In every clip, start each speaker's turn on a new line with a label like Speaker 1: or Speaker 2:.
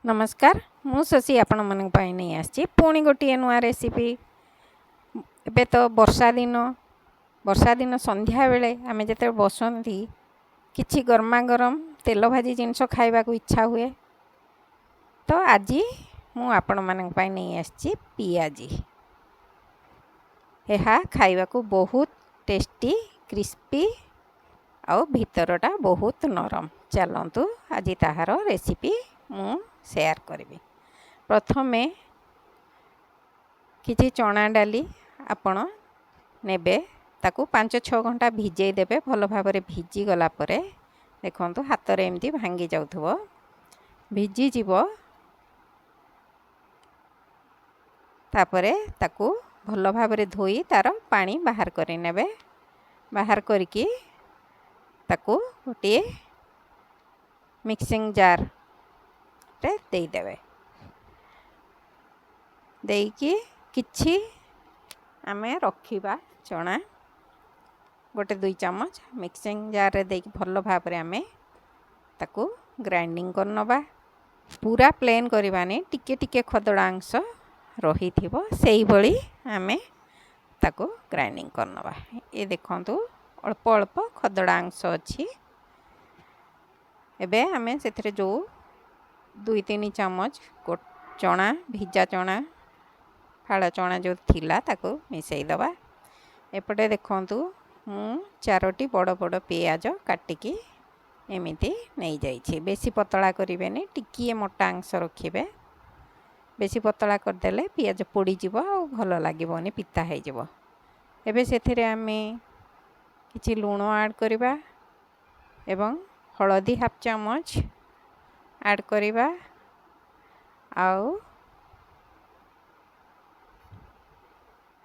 Speaker 1: नमस्कार मु शशि आपण मन नहीं आसी पुणी गोटे नुआ रेसिपी। एबे तो वर्षा दिन संध्या बेले आमे जते बसंती किछि गरमा गरम तेल भाजी जिनस खाइबा को इच्छा हुए तो आज मु आपण मन नहीं आसी पियाजी। यह खाइबा को बहुत टेस्टी क्रिस्पी आउ भीतरटा बहुत नरम। चलतु आज ताहार रेसिपी मु शेयर करी। प्रथमे किछि चना डाली आपण नेबे ताकू 5-6 घंटा भिजई देबे। भल भाबरे भिजी गला परे देखंतु हाथ रे एमती भांगी जाउथबो, भिजी जीवो। तापरे ताकू भल भाबरे धोई तार पानी बाहर करि नेबे। बाहर करके ताकू गोटे मिक्सिंग जार रे देई देबे। देकी किछि आमे रखिबा चना गोटे 2 चम्मच मिक्सिंग जार रे देकी भल भाबरे आमे ताकू ग्राइंडिंग करनबा। पूरा प्लेन करबानी, टिके टिके खदड़ा अंश रही थिबो सेही भली आमे ताकू ग्राइंडिंग करनबा। ए देखंतु अल्प अल्प खदड़ा अंश अछि। एबे आमे सेथरे जो 2-3 चम्मच चना भिजा चना फाड़ा चना जो थिला ताको मिसई दबा। एपटे देखंतु मु 4टी बड़ बड़ पियाज काटिकी एमिति नहीं जाइछि। बेसी पतला करिवेनी, टिकिए मोटा अंश रखिबे। बेसी पतला कर देले पियाज पोड़ी जिवो आ भलो लागिबोनी, पिता हे जिवो। एबे सेथिरे आमे किछि लूण ऐड करिबा एवं हळदी 1/2 चम्मच ऐड करिबा आउ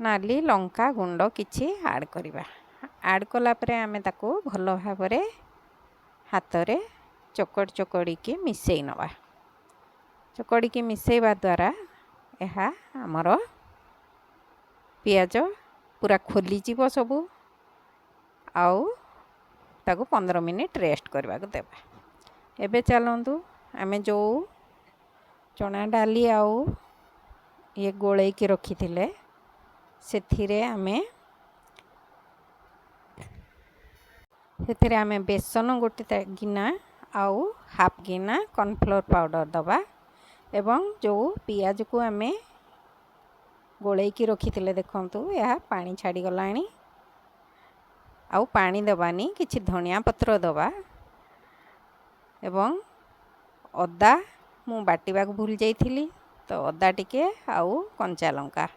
Speaker 1: नाली लंका गुंड किछि ऐड करिबा। ऐड कला परे आमे ताको भलो भाबरे हाथ रे चकड़ी की मिसई नबा। चकड़ी की मिसईबा द्वारा एहा हमर पियाज पूरा खोली जीवो सबु आउ ताको 15 मिनिट रेस्ट करबा को देबा। एबे चलंतु आमे जो चना डाली आउ ये गोले की रखी थिले सेथिरे आमे बेसन गोटे गिना आउ 1/2 गिना कॉर्नफ्लोर पाउडर दबा एवं जो पियाज को आमे गोले की रखी थिले देखंतु यह पानी छाड़ी गलानी। आउ पानी दबानी, किछि धनिया पत्र दबा एवं अदा मु बाटिबा को भूल जाइथिली तो अदा टिके आउ कंचा लंका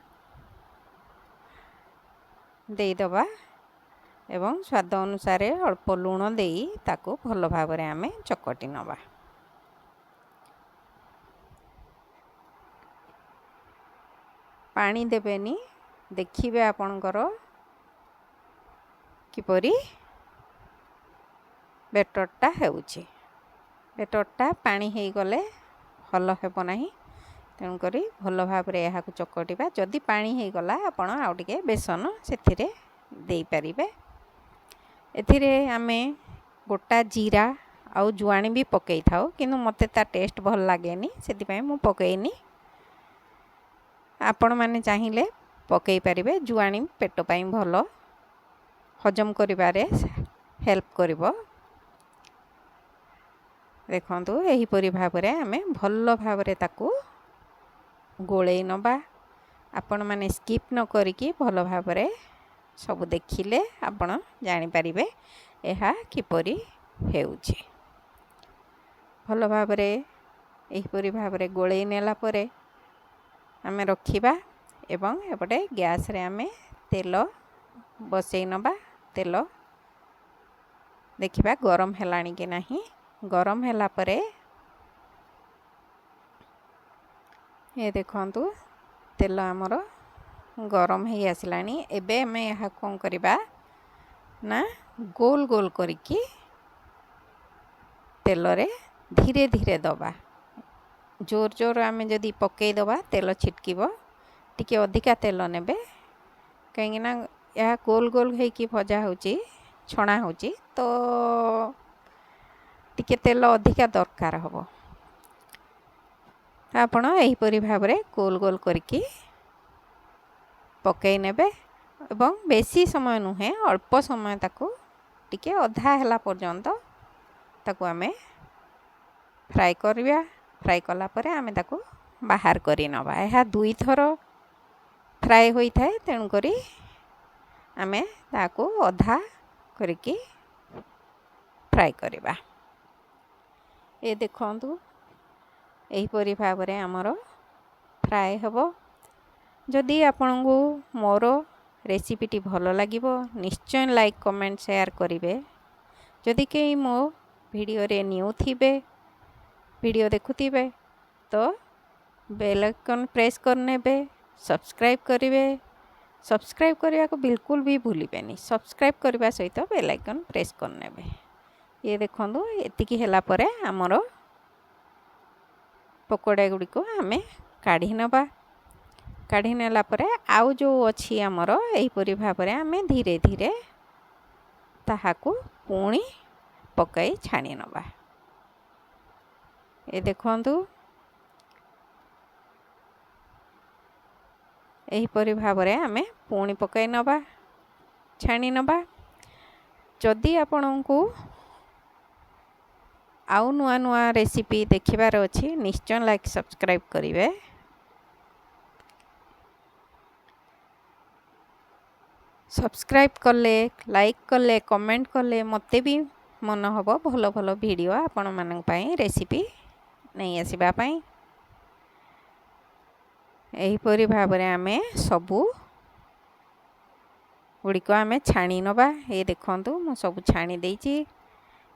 Speaker 1: देई दबा एवं स्वाद अनुसार अल्प लूण देई ताको भल भाबरे आमे चकटी नबा। पानी देबेनी, देखिबे आपनकर किपरि बेटरटा हेउछि। बेटरटा पानी हेई गले भल हेबो नाही, तेणु करी भल भाबरे एहा को चकटिबा। जदि पानी हेई गला आपण आउ टिके बेसन सेथिरे देई परिबे। एथिरे आमे गोटा जीरा आउ जुआणी भी पकई थाओ, किंतु मते ता टेस्ट भल लागेनी सेति पय मु पकईनी। आपण माने चाहिले पकई परिबे। जुआणी पेट पय भल हजम करिबारे हेल्प करिवो। देखंतु एही परि भाबरे आमे भल भाबरे ताकू गोळेई नबा। आपण माने स्किप न करिकी भल भाबरे सब देखिले आपण जानि परिबे एहा किपरि हेउछि। भल भाबरे एही परि भाबरे गोळेई नेला परे आमे रखिबा एवं एपटे गैस रे आमे तेल बसई नबा। तेल देखिबा गरम हेलानी कि नाही। गरम हेला परे ये देखंतु तेल हमर गरम हे आसलानी। एबे मैं यहा कोन करिबा ना गोल गोल करिकी तेल रे धीरे धीरे दबा। जोर जोर आमे जदि पकई दबा तेल छिटकीबो। टिके अधिका तेल नेबे कहीं ना यह गोल गोल होइकी भजा होची छणा होची तो टिके तेल अधिका दरकार हबो। ଆପଣ ଏହିପରି ଭାବରେ ଗୋଲ ଗୋଲ କରିକି ପକାଇ ନେବେ ଏବଂ ବେଶୀ ସମୟ ନୁହେଁ ଅଳ୍ପ ସମୟ ତାକୁ ଟିକେ ଅଧା ହେଲା ପର୍ଯ୍ୟନ୍ତ ତାକୁ ଆମେ ଫ୍ରାଏ କରିବା। ଫ୍ରାଏ କଲା ପରେ ଆମେ ତାକୁ ବାହାର କରି ନେବା। ଏହା 2 ଥର ଫ୍ରାଏ ହୋଇଥାଏ, ତେଣୁକରି ଆମେ ତାକୁ ଅଧା କରିକି ଫ୍ରାଏ କରିବା। ଏ ଦେଖନ୍ତୁ ଏହିପରି ଭାବରେ ଆମର ଫ୍ରାଏ ହେବ। ଯଦି ଆପଣଙ୍କୁ ମୋର ରେସିପିଟି ଭଲ ଲାଗିବ ନିଶ୍ଚୟ ଲାଇକ୍ କମେଣ୍ଟ ସେୟାର କରିବେ। ଯଦି କେହି ମୋ ଭିଡ଼ିଓରେ ନ୍ୟୁ ଥିବେ, ଭିଡ଼ିଓ ଦେଖୁଥିବେ ତ ବେଲ୍ ଆଇକନ୍ ପ୍ରେସ୍ କରିନେବେ, ସବସ୍କ୍ରାଇବ୍ କରିବେ। ସବସ୍କ୍ରାଇବ୍ କରିବାକୁ ବିଲକୁଲ ବି ଭୁଲିବେନି। ସବସ୍କ୍ରାଇବ୍ କରିବା ସହିତ ବେଲ୍ ଆଇକନ୍ ପ୍ରେସ୍ କରିନେବେ। ଇଏ ଦେଖନ୍ତୁ ଏତିକି ହେଲା ପରେ ଆମର ପକୋଡ଼ା ଗୁଡ଼ିକ ଆମେ କାଢ଼ି ନେବା। କାଢ଼ି ନେଲା ପରେ ଆଉ ଯେଉଁ ଅଛି ଆମର ଏହିପରି ଭାବରେ ଆମେ ଧୀରେ ଧୀରେ ତାହାକୁ ପୁଣି ପକାଇ ଛାଣି ନେବା। ଏ ଦେଖନ୍ତୁ ଏହିପରି ଭାବରେ ଆମେ ପୁଣି ପକାଇ ନେବା, ଛାଣି ନେବା। ଯଦି ଆପଣଙ୍କୁ ଆଉ ନୂଆ ନୂଆ ରେସିପି ଦେଖିବାର ଅଛି ନିଶ୍ଚୟ ଲାଇକ୍ ସବସ୍କ୍ରାଇବ୍ କରିବେ। ସବସ୍କ୍ରାଇବ୍ କଲେ, ଲାଇକ୍ କଲେ, କମେଣ୍ଟ କଲେ ମୋତେ ବି ମନ ହେବ ଭଲ ଭଲ ଭିଡ଼ିଓ ଆପଣମାନଙ୍କ ପାଇଁ ରେସିପି ନେଇ ଆସିବା ପାଇଁ। ଏହିପରି ଭାବରେ ଆମେ ସବୁ ଗୁଡ଼ିକ ଆମେ ଛାଣି ନେବା। ଏ ଦେଖନ୍ତୁ ମୁଁ ସବୁ ଛାଣି ଦେଇଛି।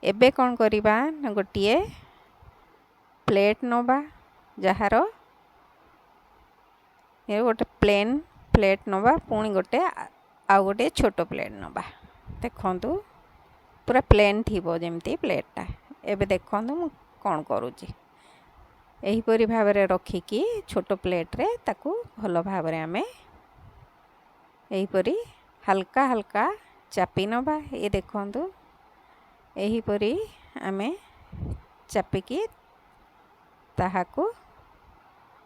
Speaker 1: ଏବେ କ'ଣ କରିବା ନା ଗୋଟିଏ ପ୍ଲେଟ୍ ନେବା, ଯାହାର ଗୋଟେ ପ୍ଲେନ୍ ପ୍ଲେଟ୍ ନେବା, ପୁଣି ଆଉ ଗୋଟେ ଛୋଟ ପ୍ଲେଟ୍ ନେବା। ଦେଖନ୍ତୁ ପୁରା ପ୍ଲେନ୍ ଥିବ ଯେମିତି ପ୍ଲେଟ୍ଟା। ଏବେ ଦେଖନ୍ତୁ ମୁଁ କ'ଣ କରୁଛି। ଏହିପରି ଭାବରେ ରଖିକି ଛୋଟ ପ୍ଲେଟ୍ରେ ତାକୁ ଭଲ ଭାବରେ ଆମେ ଏହିପରି ହାଲକା ହାଲକା ଚାପି ନେବା। ଏ ଦେଖନ୍ତୁ ଏହିପରି ଆମେ ଚାପିକି ତାହାକୁ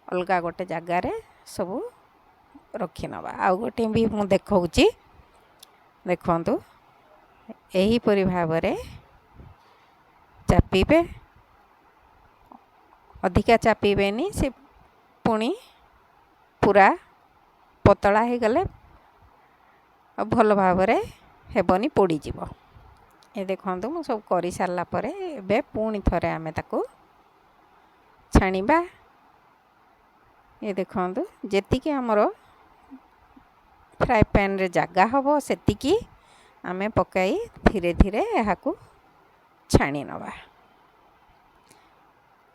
Speaker 1: ଅଲଗା ଗୋଟେ ଜାଗାରେ ସବୁ ରଖିନେବା। ଆଉ ଗୋଟେ ବି ମୁଁ ଦେଖାଉଛି, ଦେଖନ୍ତୁ ଏହିପରି ଭାବରେ ଚାପିବେ। ଅଧିକା ଚାପିବେନି, ସେ ପୁଣି ପୁରା ପତଳା ହେଇଗଲେ ଭଲ ଭାବରେ ହେବନି, ପୋଡ଼ିଯିବ। ଏ ଦେଖନ୍ତୁ ମୁଁ ସବୁ କରିସାରିଲା ପରେ ଏବେ ପୁଣି ଥରେ ଆମେ ତାକୁ ଛାଣିବା। ଏ ଦେଖନ୍ତୁ ଯେତିକି ଆମର ଫ୍ରାଏ ପ୍ୟାନ୍ରେ ଜାଗା ହେବ ସେତିକି ଆମେ ପକାଇ ଧୀରେ ଧୀରେ ଏହାକୁ ଛାଣି ନେବା।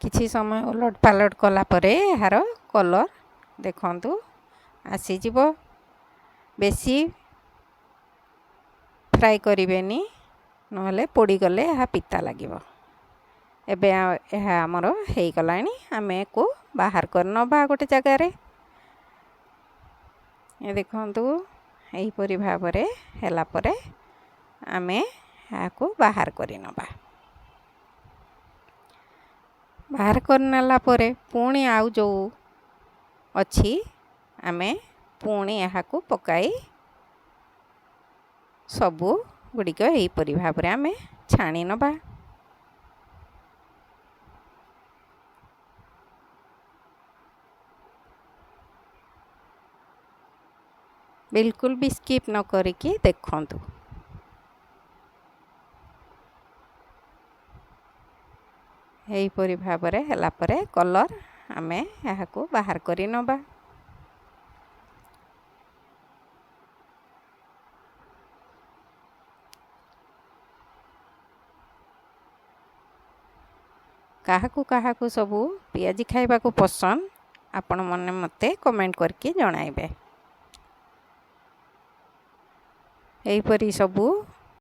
Speaker 1: କିଛି ସମୟ ଓଲଟ ପାଲଟ କଲା ପରେ ଏହାର କଲର୍ ଦେଖନ୍ତୁ ଆସିଯିବ। ବେଶୀ ଫ୍ରାଏ କରିବେନି, ନହେଲେ ପୋଡ଼ିଗଲେ ଏହା ପିତା ଲାଗିବ। ଏବେ ଏହା ଆମର ହେଇଗଲାଣି। ଆମେ ୟାକୁ ବାହାର କରିନେବା ଗୋଟେ ଜାଗାରେ। ଏ ଦେଖନ୍ତୁ ଏହିପରି ଭାବରେ ହେଲା ପରେ ଆମେ ଏହାକୁ ବାହାର କରିନେବା। ବାହାର କରିନେଲା ପରେ ପୁଣି ଆଉ ଯେଉଁ ଅଛି ଆମେ ପୁଣି ଏହାକୁ ପକାଇ ସବୁ ଗୁଡ଼ିକ ଏହିପରି ଭାବରେ ଆମେ ଛାଣି ନେବା। ବିଲକୁଲ ବି ସ୍କିପ୍ ନ କରିକି ଦେଖନ୍ତୁ। ଏହିପରି ଭାବରେ ହେଲା ପରେ କଲର୍ ଆମେ ଏହାକୁ ବାହାର କରି ନେବା। କାହାକୁ କାହାକୁ ସବୁ ପିଆଜି ଖାଇବାକୁ ପସନ୍ଦ ଆପଣମାନେ ମୋତେ କମେଣ୍ଟ କରିକି ଜଣାଇବେ। ଏହିପରି ସବୁ